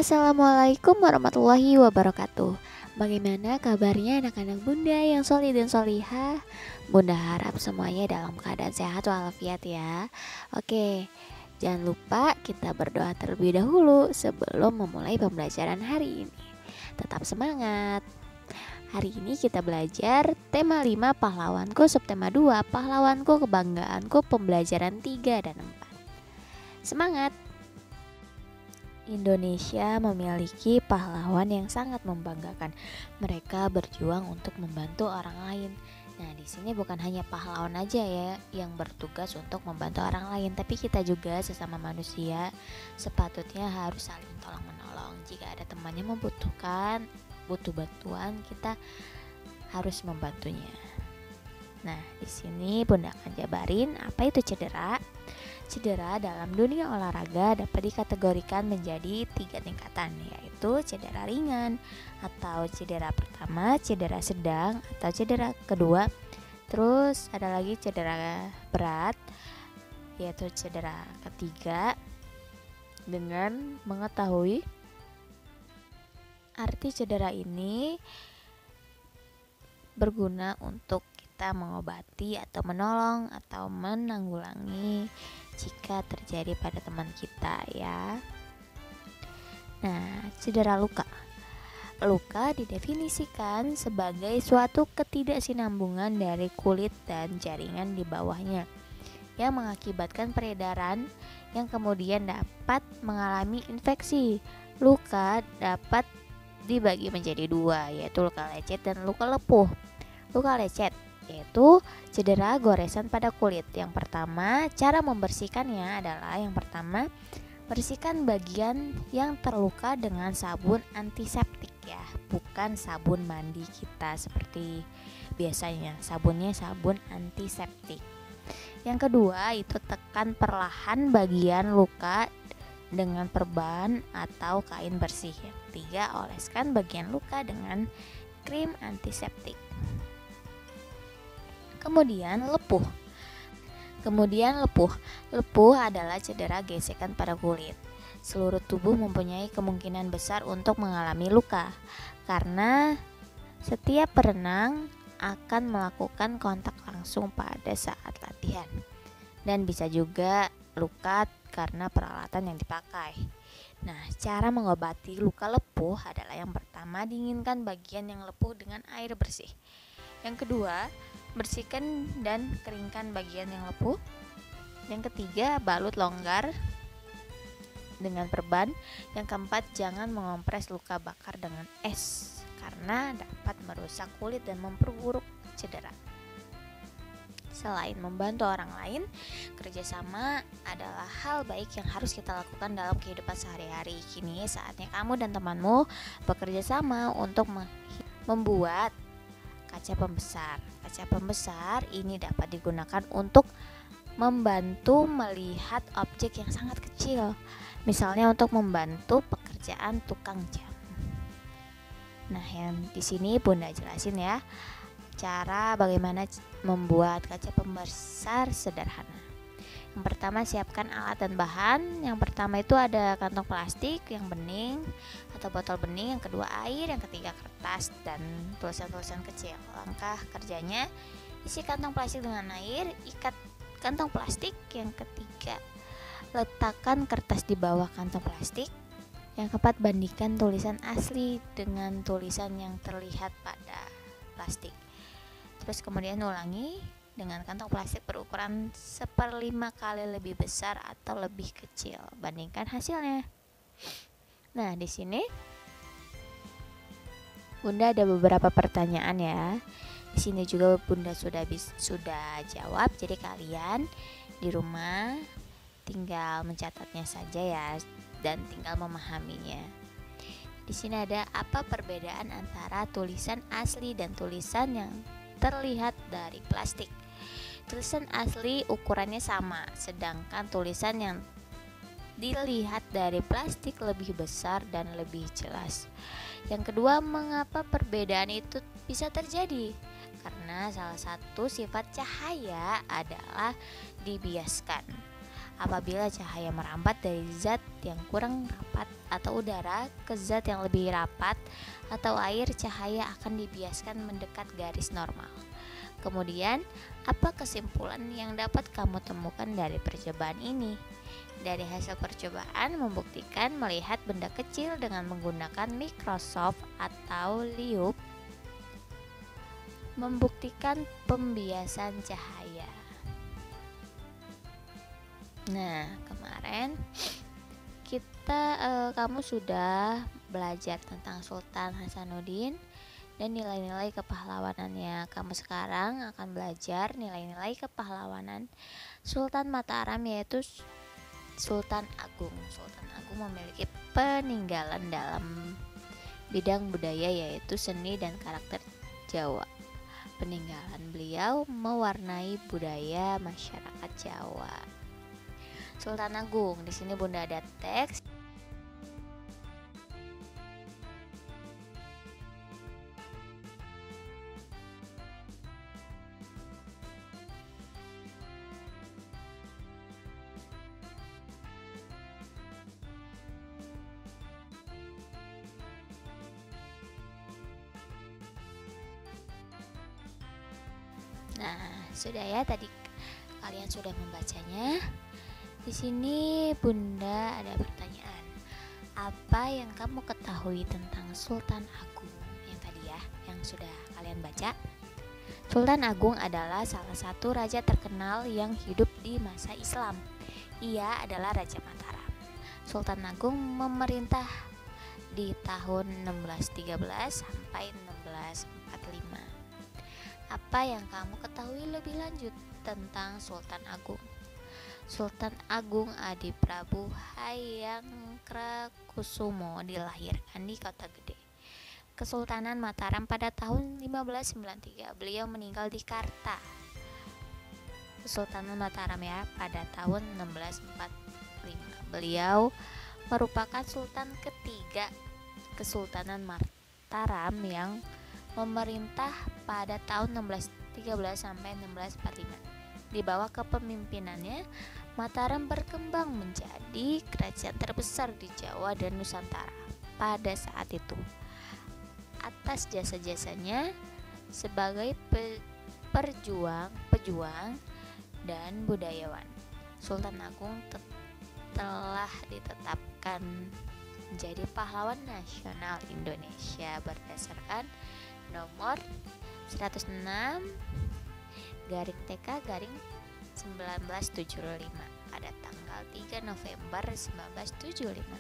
Assalamualaikum warahmatullahi wabarakatuh. Bagaimana kabarnya anak-anak bunda yang solih dan solihah? Bunda harap semuanya dalam keadaan sehat walafiat ya. Oke, jangan lupa kita berdoa terlebih dahulu sebelum memulai pembelajaran hari ini. Tetap semangat. Hari ini kita belajar tema 5 pahlawanku, subtema 2 pahlawanku, kebanggaanku, pembelajaran 3 dan 4. Semangat! Indonesia memiliki pahlawan yang sangat membanggakan. Mereka berjuang untuk membantu orang lain. Nah, di sini bukan hanya pahlawan aja ya yang bertugas untuk membantu orang lain, tapi kita juga sesama manusia sepatutnya harus saling tolong menolong. Jika ada teman yang butuh bantuan, kita harus membantunya. Nah, di sini Bunda akan jabarin apa itu cedera. Cedera dalam dunia olahraga dapat dikategorikan menjadi 3 tingkatan, yaitu cedera ringan atau cedera pertama, cedera sedang atau cedera kedua. Terus ada lagi cedera berat, yaitu cedera ketiga. Dengan mengetahui arti cedera ini berguna untuk kita mengobati atau menolong atau menanggulangi jika terjadi pada teman kita ya. Nah, cedera luka. Luka didefinisikan sebagai suatu ketidaksinambungan dari kulit dan jaringan di bawahnya yang mengakibatkan peredaran yang kemudian dapat mengalami infeksi. Luka dapat dibagi menjadi 2, yaitu luka lecet dan luka lepuh. Luka lecet yaitu cedera goresan pada kulit. Yang pertama, cara membersihkannya adalah yang pertama, bersihkan bagian yang terluka dengan sabun antiseptik ya, bukan sabun mandi kita seperti biasanya. Sabunnya sabun antiseptik. Yang kedua, itu tekan perlahan bagian luka dengan perban atau kain bersih. Yang ketiga, oleskan bagian luka dengan krim antiseptik. Kemudian lepuh. Lepuh adalah cedera gesekan pada kulit. Seluruh tubuh mempunyai kemungkinan besar untuk mengalami luka karena setiap perenang akan melakukan kontak langsung pada saat latihan. Dan bisa juga luka karena peralatan yang dipakai. Nah, cara mengobati luka lepuh adalah yang pertama, dinginkan bagian yang lepuh dengan air bersih. Yang kedua, bersihkan dan keringkan bagian yang lepuh. Yang ketiga, balut longgar dengan perban. Yang keempat, jangan mengompres luka bakar dengan es karena dapat merusak kulit dan memperburuk cedera. Selain membantu orang lain, kerjasama adalah hal baik yang harus kita lakukan dalam kehidupan sehari-hari. Kini saatnya kamu dan temanmu bekerja sama untuk membuat kaca pembesar. Kaca pembesar ini dapat digunakan untuk membantu melihat objek yang sangat kecil. Misalnya untuk membantu pekerjaan tukang jam. Nah, yang di sini Bunda jelasin ya, cara bagaimana membuat kaca pembesar sederhana. Yang pertama, siapkan alat dan bahan. Yang pertama itu ada kantong plastik yang bening atau botol bening. Yang kedua air. Yang ketiga kertas dan tulisan-tulisan kecil. Langkah kerjanya, isi kantong plastik dengan air, ikat kantong plastik. Yang ketiga, letakkan kertas di bawah kantong plastik. Yang keempat, bandingkan tulisan asli dengan tulisan yang terlihat pada plastik. Terus kemudian ulangi dengan kantong plastik berukuran 1/5 kali lebih besar atau lebih kecil. Bandingkan hasilnya. Nah, di sini Bunda ada beberapa pertanyaan ya. Di sini juga Bunda sudah jawab. Jadi kalian di rumah tinggal mencatatnya saja ya dan tinggal memahaminya. Di sini ada apa perbedaan antara tulisan asli dan tulisan yang terlihat dari plastik. Tulisan asli ukurannya sama, sedangkan tulisan yang dilihat dari plastik lebih besar dan lebih jelas. Yang kedua, mengapa perbedaan itu bisa terjadi? Karena salah satu sifat cahaya adalah dibiaskan Apabila cahaya merambat dari zat yang kurang rapat atau udara ke zat yang lebih rapat atau air, cahaya akan dibiaskan mendekat garis normal. Kemudian, apa kesimpulan yang dapat kamu temukan dari percobaan ini? Dari hasil percobaan membuktikan melihat benda kecil dengan menggunakan mikroskop atau liup membuktikan pembiasan cahaya. Nah, kemarin kamu sudah belajar tentang Sultan Hasanuddin dan nilai-nilai kepahlawanannya. Kamu sekarang akan belajar nilai-nilai kepahlawanan Sultan Mataram, yaitu Sultan Agung. Sultan Agung memiliki peninggalan dalam bidang budaya, yaitu seni dan karakter Jawa. Peninggalan beliau mewarnai budaya masyarakat Jawa. Sultan Agung, di sini Bunda ada teks. Nah, sudah ya, tadi kalian sudah membacanya. Di sini Bunda ada pertanyaan. Apa yang kamu ketahui tentang Sultan Agung yang tadi ya, yang sudah kalian baca? Sultan Agung adalah salah satu raja terkenal yang hidup di masa Islam. Ia adalah Raja Mataram. Sultan Agung memerintah di tahun 1613 sampai 1645. Apa yang kamu ketahui lebih lanjut tentang Sultan Agung? Sultan Agung Adi Prabu Hayangkrakusumo dilahirkan di Kota Gede, Kesultanan Mataram pada tahun 1593. Beliau meninggal di Karta, Kesultanan Mataram ya, pada tahun 1645. Beliau merupakan sultan ketiga Kesultanan Mataram yang memerintah pada tahun 1613 sampai 1645. Di bawah kepemimpinannya, Mataram berkembang menjadi kerajaan terbesar di Jawa dan Nusantara pada saat itu. Atas jasa-jasanya sebagai pejuang dan budayawan, Sultan Agung telah ditetapkan menjadi pahlawan nasional Indonesia berdasarkan nomor 106 garing TK garing 1975 pada tanggal 3 November 1975. Nah,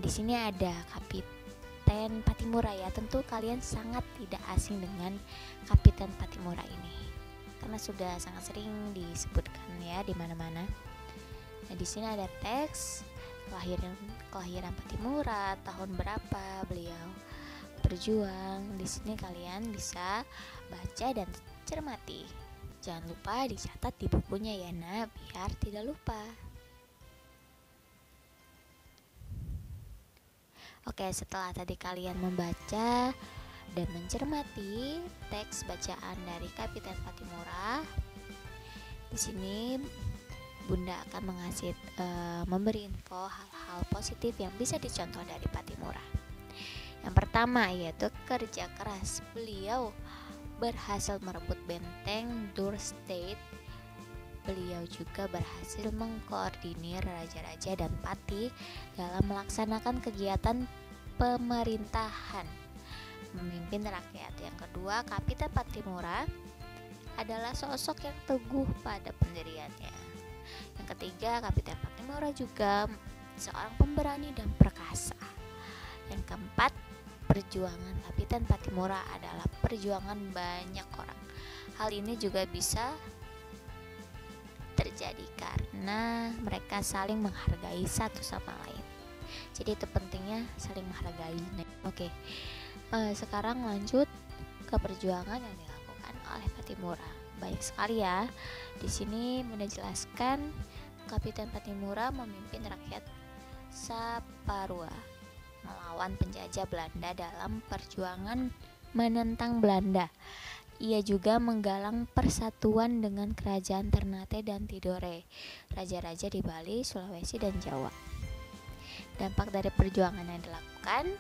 di sini ada Kapiten Patimura ya. Tentu kalian sangat tidak asing dengan Kapiten Patimura ini karena sudah sangat sering disebutkan ya di mana-mana. Nah, di sini ada teks kelahiran Patimura, tahun berapa beliau berjuang. Di sini kalian bisa baca dan cermati. Jangan lupa dicatat di bukunya ya nak, biar tidak lupa. Oke, setelah tadi kalian membaca dan mencermati teks bacaan dari Kapiten Patimura, di sini Bunda akan memberi info hal-hal positif yang bisa dicontoh dari Patimura. Yang pertama yaitu kerja keras. Beliau berhasil merebut benteng Dorset. Beliau juga berhasil mengkoordinir raja-raja dan patih dalam melaksanakan kegiatan pemerintahan, memimpin rakyat. Yang kedua, Kapiten Patimura adalah sosok yang teguh pada pendiriannya. Yang ketiga, Kapiten Patimura juga seorang pemberani dan perkasa. Yang keempat, perjuangan Kapiten Patimura adalah perjuangan banyak orang. Hal ini juga bisa terjadi karena mereka saling menghargai satu sama lain. Jadi itu pentingnya saling menghargai. Oke, sekarang lanjut ke perjuangan yang dilakukan oleh Patimura. Banyak sekali ya. Di sini Bunda jelaskan Kapiten Patimura memimpin rakyat Saparua melawan penjajah Belanda dalam perjuangan menentang Belanda. Ia juga menggalang persatuan dengan kerajaan Ternate dan Tidore, raja-raja di Bali, Sulawesi, dan Jawa. Dampak dari perjuangan yang dilakukan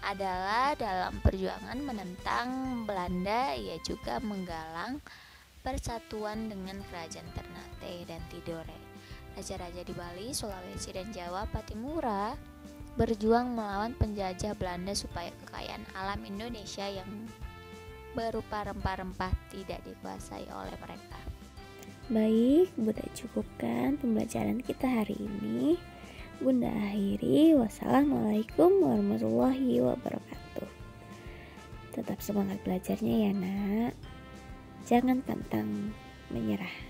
adalah dalam perjuangan menentang Belanda, ia juga menggalang persatuan dengan kerajaan Ternate dan Tidore. Raja-raja di Bali, Sulawesi, dan Jawa Patimura berjuang melawan penjajah Belanda supaya kekayaan alam Indonesia yang berupa rempah-rempah tidak dikuasai oleh mereka. Baik, Bunda cukupkan pembelajaran kita hari ini. Bunda akhiri. Wassalamualaikum warahmatullahi wabarakatuh. Tetap semangat belajarnya ya nak. Jangan pantang menyerah.